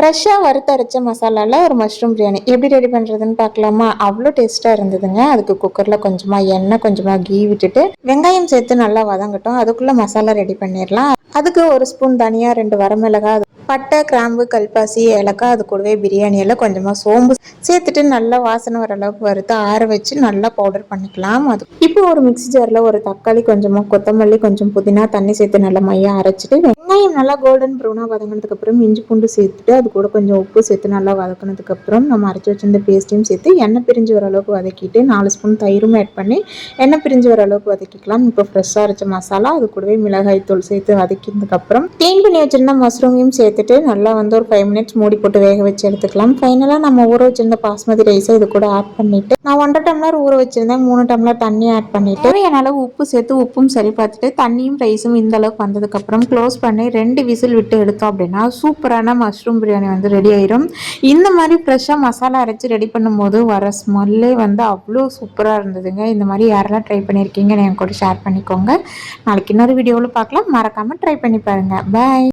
ஃப்ரெஷ்ஷாக வறுத்தரைச்ச மசாலாவில் ஒரு மஷ்ரூம் பிரியாணி எப்படி ரெடி பண்ணுறதுன்னு பார்க்கலாமா? அவ்வளோ டேஸ்ட்டாக இருந்ததுங்க. அதுக்கு குக்கரில் கொஞ்சமாக எண்ணெய், கொஞ்சமாக கீ விட்டுட்டு வெங்காயம் சேர்த்து நல்லா வதங்கட்டும். அதுக்குள்ளே மசாலா ரெடி பண்ணிடலாம். அதுக்கு ஒரு ஸ்பூன் தனியாக, 2 வரமிளகாய், பட்டை, கிராம்பு, கல்பாசி, ஏலக்காய், அது கூடவே பிரியாணி எல்லாம், கொஞ்சமாக சோம்பு சேர்த்துட்டு நல்லா வாசனை வர அளவுக்கு வறுத்து ஆற வச்சு நல்லா பவுடர் பண்ணிக்கலாம். அது இப்போ ஒரு மிக்ஸி ஜாரில் ஒரு தக்காளி, கொஞ்சமாக கொத்தமல்லி, கொஞ்சம் புதினா, தண்ணி சேர்த்து நல்லா மையாக அரைச்சிட்டு வெங்காயம் நல்லா கோல்டன் ப்ரௌனாக வதங்கினதுக்கப்புறம் இஞ்சி பூண்டு சேர்த்துட்டு அது கூட கொஞ்சம் உப்பு சேர்த்து நல்லா வதக்கினதுக்கப்புறம் நம்ம அரைச்சி வச்சிருந்த பேஸ்ட்டையும் சேர்த்து எண்ணெய் பிரிஞ்சு வர அளவுக்கு வதக்கிட்டு 4 ஸ்பூன் தயிரும் ஆட் பண்ணி எண்ணெய் பிரிஞ்சு வர அளவுக்கு வதக்கிக்கலாம். இப்போ ஃப்ரெஷ்ஷாக அரைச்ச மசாலா, அது கூடவே மிளகாய் தூள் சேர்த்து வதக்கினதுக்கப்புறம் க்ளீன் பண்ணி வச்சிருந்த மஷ்ரூமையும் சேர்த்துட்டு நல்லா ஒரு 5 மினிட்ஸ் மூடி போட்டு வேக வச்சு எடுத்துக்கலாம். ஃபைனலாக நம்ம ஊற வச்சிருந்த பாஸ்மதி ரைஸை இது கூட ஆட் பண்ணிட்டு நான் 1.5 டம்ளர் ஊற வச்சிருந்தேன். 3 டம்ளர் தண்ணி ஆட் பண்ணிட்டு தேவையான அளவு உப்பு சேர்த்து உப்பும் சரி பார்த்துட்டு தண்ணியும் ரைஸும் இந்த அளவுக்கு வந்ததுக்கப்புறம் க்ளோஸ் பண்ணி 2 விசில் விட்டு எடுத்தோம் அப்படின்னா சூப்பரான மஷ்ரூம் பிரியாணி ரெடி ஆயிரும். இந்த மாதிரி ஃப்ரெஷ்ஷாக மசாலா அரைச்சி ரெடி பண்ணும்போது வர ஸ்மெல்லே அவ்வளோ சூப்பராக இருந்ததுங்க. இந்த மாதிரி யாரெல்லாம் ட்ரை பண்ணியிருக்கீங்கன்னு என் கூட ஷேர் பண்ணிக்கோங்க. நாளைக்கு இன்னொரு வீடியோவில் பார்க்கலாம். மறக்காமல் ட்ரை பண்ணி பாருங்கள். பாய்.